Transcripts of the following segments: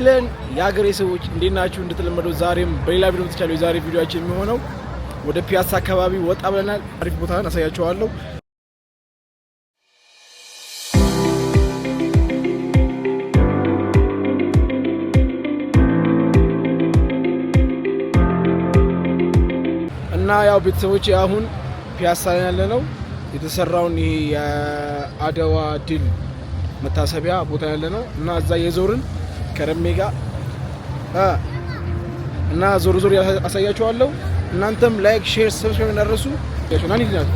ለን ያገሬ ሰዎች እንዴት ናችሁ? እንደተለመደው ዛሬም በሌላ ቪዲዮ ተቻለው የዛሬ ቪዲዮአችን የሚሆነው ወደ ፒያሳ አካባቢ ወጣ ብለናል። አሪፍ ቦታ አሳያችኋለሁ። እና ያው ቤተሰቦች አሁን ፒያሳ ላይ ያለነው የተሰራውን ይሄ የአድዋ ድል መታሰቢያ ቦታ ያለነው እና እዛ የዞርን ከረሜ ጋር እና ዞር ዞር አሳያችኋለሁ። እናንተም ላይክ፣ ሼር፣ ሰብስክራይብ እንዳትረሱ። ያሽናን ይላል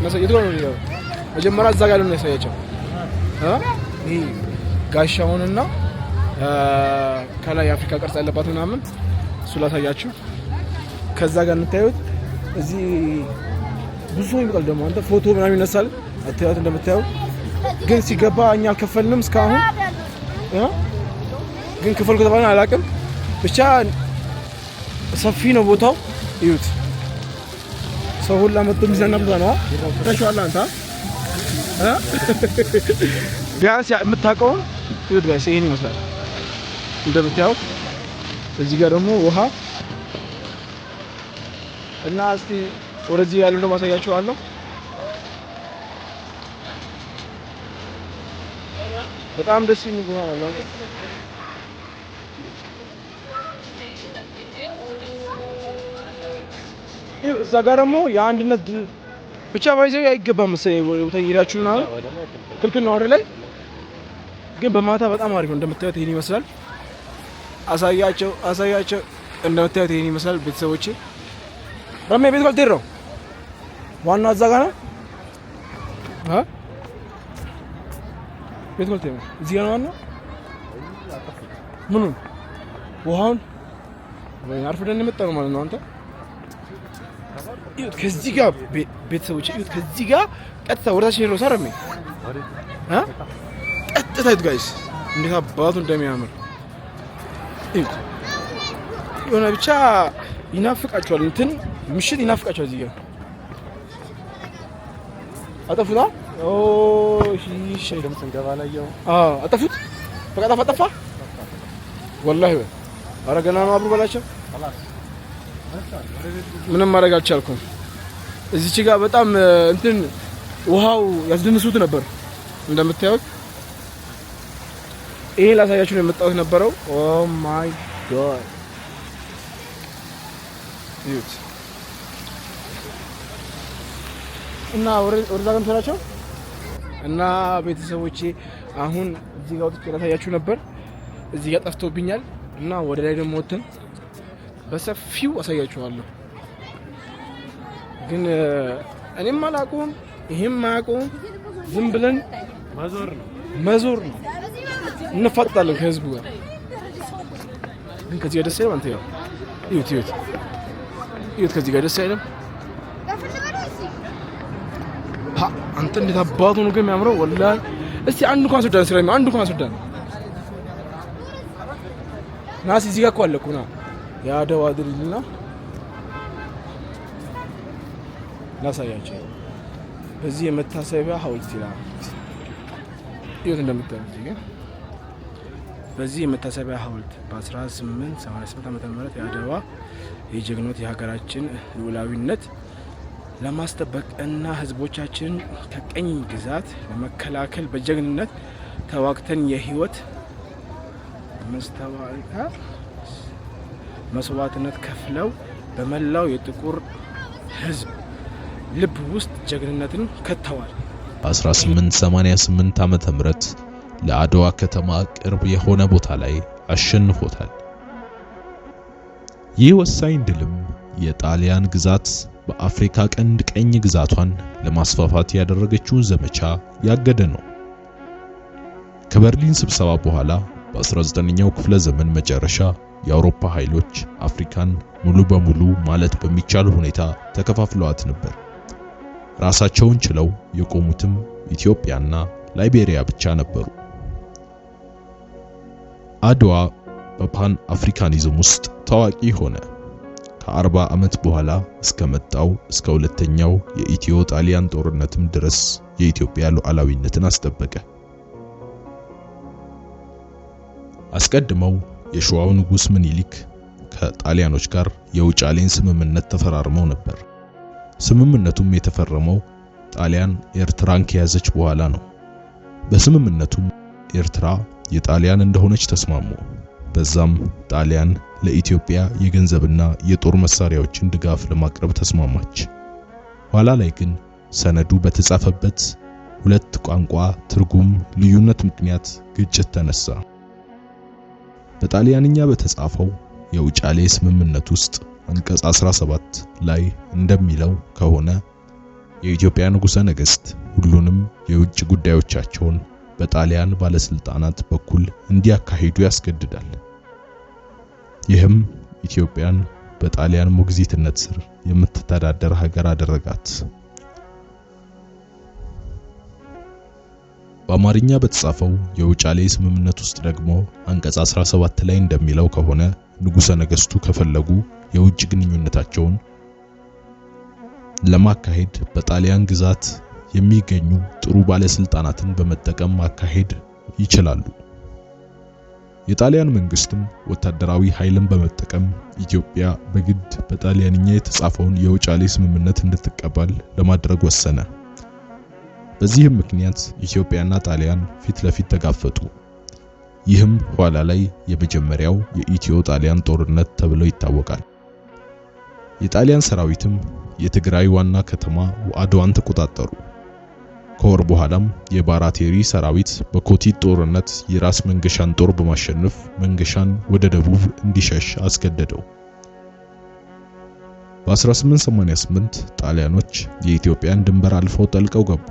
መጀመሪያ እዛ ጋር ነው ያሳያቸው ይሄ ጋሻውንና ከላይ የአፍሪካ ቅርጽ ያለባት ምናምን እሱ ላሳያችሁ። ከዛ ጋር እንታዩት እዚህ ብዙ ይመጣል ደግሞ አንተ ፎቶ ምናምን ይነሳል። አታዩት እንደምታዩ ግን ሲገባ እኛ አልከፈልንም እስካሁን ግን ክፍል ከተባለ አላውቅም። ብቻ ሰፊ ነው ቦታው። እዩት፣ ሰው ሁላ መጥቶ የሚዘናበት ነው። ታሽዋላ አንተ ቢያንስ የምታውቀው እዩት ጋይስ፣ ይሄን ይመስላል እንደምታዩት። እዚህ ጋር ደግሞ ውሃ እና እስቲ ወደዚህ ያለው ደግሞ አሳያችኋለሁ። በጣም ደስ የሚል ቦታ ነው። እዛ ጋር ደግሞ የአንድነት ብቻ ባይዘው አይገባም መሰለኝ ቦታ ይሄዳችሁና ክልክል ነው አይደል? ግን በማታ በጣም አሪፍ ነው። እንደምታዩት ይሄን ይመስላል። አሳያቸው እንደምታዩት ይሄን ይመስላል። ቤተሰቦቼ ረሜ ቤት ቆልቴ ነው ዋናው እዛ ጋር ነው። ቤት ቆልቴ ነው እዚህ ጋር ነው ዋናው። ምኑን ውሃውን ወይ አርፍደን የመጣው ማለት ነው አንተ። ይሁት ከዚህ ጋር ቤተሰቦች ይሁት ከዚህ ጋር ቀጥታ ወራሽ ነው ሰረሜ ቀጥታ ይሁት ጋይስ እንዴት አባቱ እንደሚያምር ይሁት። የሆነ ብቻ ይናፍቃቸዋል፣ እንትን ምሽት ይናፍቃቸዋል። እዚህ ጋር አጠፉታ እሺ ደም ስንገባ ላየው አጠፉት። በቃ ጠፋ ወላሂ። ኧረ ገና ነው አብሩ በላቸው። ምንም ማድረግ አልቻልኩም። እዚች ጋር በጣም እንትን ውሃው ያስደንሱት ነበር እንደምታዩት። ይሄ ላሳያችሁ ነው የመጣሁት ነበረው። ኦ ማይ ጋድ ዩት እና ወርዛ ጋር ተራቸው እና ቤተሰቦቼ አሁን እዚህ ጋር ወጥቼ ላሳያችሁ ነበር። እዚህ ጋር ጠፍቶብኛል እና ወደ ላይ ደግሞ ወጥተን በሰፊው አሳያችኋለሁ። ግን እኔም አላውቀውም ይሄም አያውቀውም። ዝም ብለን መዞር ነው እንፋጣለን ከህዝቡ ጋር። ግን ከዚህ ጋር ደስ አይልም። አንተ ያው ይሁት ከዚህ ጋር ደስ አይልም። አንተ እንዴት አባቱ ነው ግን የሚያምረው ወላሂ። እስቲ አንድ እንኳን አስወዳን ስለሚ አንድ እንኳን አስወዳን ናስ እዚህ ጋር እኮ አለ እኮ ና የአድዋ ድልና ላሳያቸው። በዚህ የመታሰቢያ ሐውልት ይላል ይሁት እንደምታዩት እዚህ ጋር በዚህ የመታሰቢያ ሐውልት በ1888 ዓመተ ምህረት የአድዋ የጀግኖት የሀገራችን ሉዓላዊነት ለማስጠበቅ እና ህዝቦቻችን ከቀኝ ግዛት ለመከላከል በጀግንነት ተዋግተን የህይወት መስዋዕትነት ከፍለው በመላው የጥቁር ህዝብ ልብ ውስጥ ጀግንነትን ከተዋል። በ1888 ዓመተ ምህረት ለአድዋ ከተማ ቅርብ የሆነ ቦታ ላይ አሸንፎታል። ይህ ወሳኝ ድልም የጣሊያን ግዛት በአፍሪካ ቀንድ ቀኝ ግዛቷን ለማስፋፋት ያደረገችውን ዘመቻ ያገደ ነው። ከበርሊን ስብሰባ በኋላ በ19ኛው ክፍለ ዘመን መጨረሻ የአውሮፓ ኃይሎች አፍሪካን ሙሉ በሙሉ ማለት በሚቻል ሁኔታ ተከፋፍለዋት ነበር። ራሳቸውን ችለው የቆሙትም ኢትዮጵያና ላይቤሪያ ብቻ ነበሩ። አድዋ በፓን አፍሪካኒዝም ውስጥ ታዋቂ ሆነ። ከ40 ዓመት በኋላ እስከመጣው እስከ ሁለተኛው የኢትዮ ጣሊያን ጦርነትም ድረስ የኢትዮጵያ ሉዓላዊነትን አስጠበቀ። አስቀድመው የሸዋው ንጉስ ምኒልክ ከጣሊያኖች ጋር የውጫሌን ስምምነት ተፈራርመው ነበር። ስምምነቱም የተፈረመው ጣሊያን ኤርትራን ከያዘች በኋላ ነው። በስምምነቱም ኤርትራ የጣሊያን እንደሆነች ተስማሙ። በዛም ጣሊያን ለኢትዮጵያ የገንዘብና የጦር መሳሪያዎችን ድጋፍ ለማቅረብ ተስማማች። ኋላ ላይ ግን ሰነዱ በተጻፈበት ሁለት ቋንቋ ትርጉም ልዩነት ምክንያት ግጭት ተነሳ። በጣሊያንኛ በተጻፈው የውጫሌ ስምምነት ውስጥ አንቀጽ 17 ላይ እንደሚለው ከሆነ የኢትዮጵያ ንጉሠ ነገሥት ሁሉንም የውጭ ጉዳዮቻቸውን በጣሊያን ባለስልጣናት በኩል እንዲያካሂዱ ያስገድዳል። ይህም ኢትዮጵያን በጣሊያን ሞግዚትነት ስር የምትተዳደር ሀገር አደረጋት። በአማርኛ በተጻፈው የውጫሌ ስምምነት ውስጥ ደግሞ አንቀጽ 17 ላይ እንደሚለው ከሆነ ንጉሠ ነገሥቱ ከፈለጉ የውጭ ግንኙነታቸውን ለማካሄድ በጣሊያን ግዛት የሚገኙ ጥሩ ባለስልጣናትን በመጠቀም ማካሄድ ይችላሉ። የጣሊያን መንግስትም ወታደራዊ ኃይልን በመጠቀም ኢትዮጵያ በግድ በጣሊያንኛ የተጻፈውን የውጫሌ ስምምነት እንድትቀበል ለማድረግ ወሰነ። በዚህም ምክንያት ኢትዮጵያና ጣሊያን ፊት ለፊት ተጋፈጡ። ይህም ኋላ ላይ የመጀመሪያው የኢትዮ ጣሊያን ጦርነት ተብሎ ይታወቃል። የጣሊያን ሰራዊትም የትግራይ ዋና ከተማ አድዋን ተቆጣጠሩ። ከወር በኋላም የባራቴሪ ሰራዊት በኮቲት ጦርነት የራስ መንገሻን ጦር በማሸነፍ መንገሻን ወደ ደቡብ እንዲሸሽ አስገደደው። በ1888 ጣሊያኖች የኢትዮጵያን ድንበር አልፈው ጠልቀው ገቡ።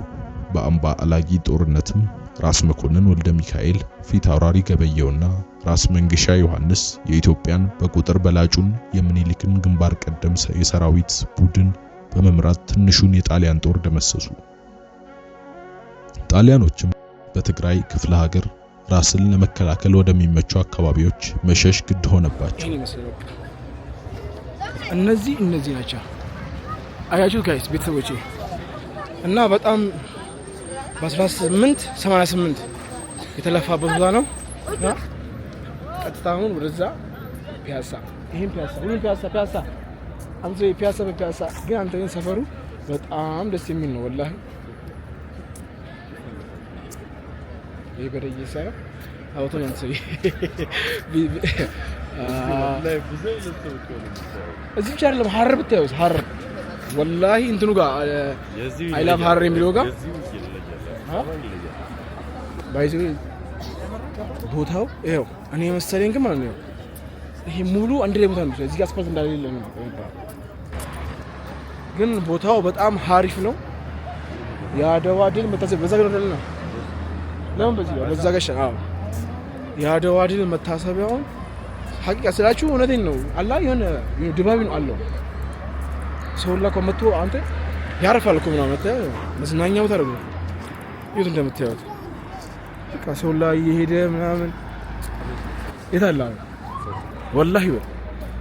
በአምባ አላጊ ጦርነትም ራስ መኮንን ወልደ ሚካኤል፣ ፊት አውራሪ ገበየውና ራስ መንገሻ ዮሐንስ የኢትዮጵያን በቁጥር በላጩን የምኒልክን ግንባር ቀደም የሰራዊት ቡድን በመምራት ትንሹን የጣሊያን ጦር ደመሰሱ። ጣሊያኖችም በትግራይ ክፍለ ሀገር ራስን ለመከላከል ወደሚመቹ አካባቢዎች መሸሽ ግድ ሆነባቸው። እነዚህ ናቸው አያችሁ ጋይስ ቤተሰቦቼ። እና በጣም በ1888 የተለፋበት ቦታ ነው። ቀጥታ አሁን ወደዛ ፒያሳ፣ ይሄን ፒያሳ፣ ሁሉም ፒያሳ አንተ ፒያሳ ግን አንተ ግን ሰፈሩ በጣም ደስ የሚል ነው ወላሂ። ይሄ በረየ ሳይ አውቶ ነው ሰይ እዚህ ብቻ አይደለም ሐረር ብታዩት ሐረር ወላሂ እንትኑ ጋር አይላፍ ሐረር የሚለው ጋር ባይዘው ቦታው ይሄው እኔ መሰለኝ ግን ማለት ነው ይሄ ሙሉ አንድ ላይ ቦታ ነው። እዚህ ጋር አስፋልት እንዳለ ነው ግን ቦታው በጣም ሀሪፍ ነው። የአድዋ ድል መታሰቢያ በዛ ጋር ነው። ለምን በዛ ጋር አዎ የአድዋ ድል መታሰቢያውን ሐቂቃ ስላችሁ እውነቴን ነው አላ የሆነ ድባብ ነው አለው። ሰውላ ከመጥቶ አንተ ያርፋል እኮ ምናምን መጣ መዝናኛው ታረጉ ይሁን እንደምታዩት በቃ ሰውላ እየሄደ ምናምን የታላ ወላሂ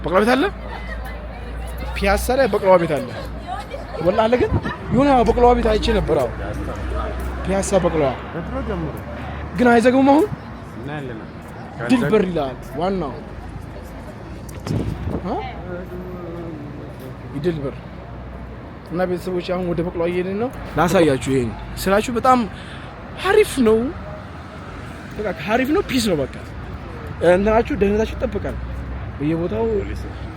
በቅላ ቤት አለ ፒያሳ ላይ በቅላ ቤት አለ ወላሂ አለ። ግን የሆነ በቅላ ቤት አይቼ ነበር። አዎ ፒያሳ በቅላ ግን አይዘገውም። አሁን ድልበር ይላል ዋናው ይድልበር እና ቤተሰቦች አሁን ወደ በቅላ እየሄድን ነው። ላሳያችሁ ይሄን ስላችሁ በጣም ሀሪፍ ነው። በቃ ሀሪፍ ነው። ፒስ ነው። በቃ እንትናችሁ ደህንነታችሁ ይጠበቃል። በየቦታው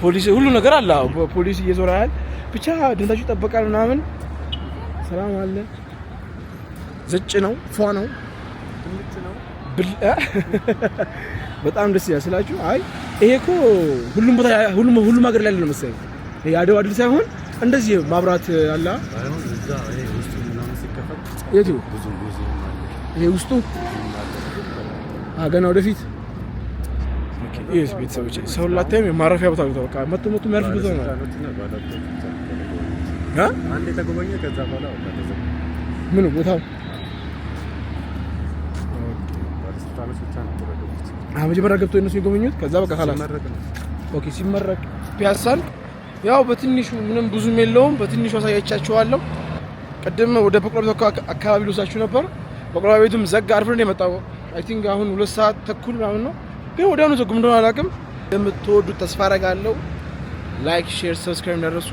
ፖሊስ ሁሉ ነገር አለ። ፖሊስ እየዞረ ያህል ብቻ ደህንነታችሁ ይጠበቃል ምናምን ሰላም አለ። ዘጭ ነው ፏ ነው በጣም ደስ ይላል ስላችሁ። አይ ይሄ እኮ ሁሉም ቦታ ሁሉም ሀገር ላይ ነው መሰለኝ። የአድዋ ድል ሳይሆን እንደዚህ ማብራት አለ። የቱ ይሄ ውስጡ ገና ወደፊት ይሄስ ቤተሰቦች ሰው ላታይም የማረፊያ ቦታ ነው። በቃ መጥቶ የሚያርፍ ቦታ ነው። አንዴ ተጎበኘ ከዛ በኋላ ምን ቦታው መጀመሪያ ገብቶ እነሱ የጎበኙት ከዛ በቃ خلاص ኦኬ ሲመረቅ ፒያሳን ያው በትንሹ ምንም ብዙም የለውም በትንሹ አሳያቻችኋለሁ። ቀደም ወደ በቅላ ቤት አካባቢ ልወሳችሁ ነበር። በቅላ ቤቱም ዘጋ አርፍን የመጣው አይ ቲንክ አሁን 2 ሰዓት ተኩል ምናምን ነው ግን ወዲያውኑ ዘጉም እንደሆነ አላውቅም። የምትወዱት ተስፋ አደርጋለሁ። ላይክ ሼር ሰብስክራይብ እንዳደረሱ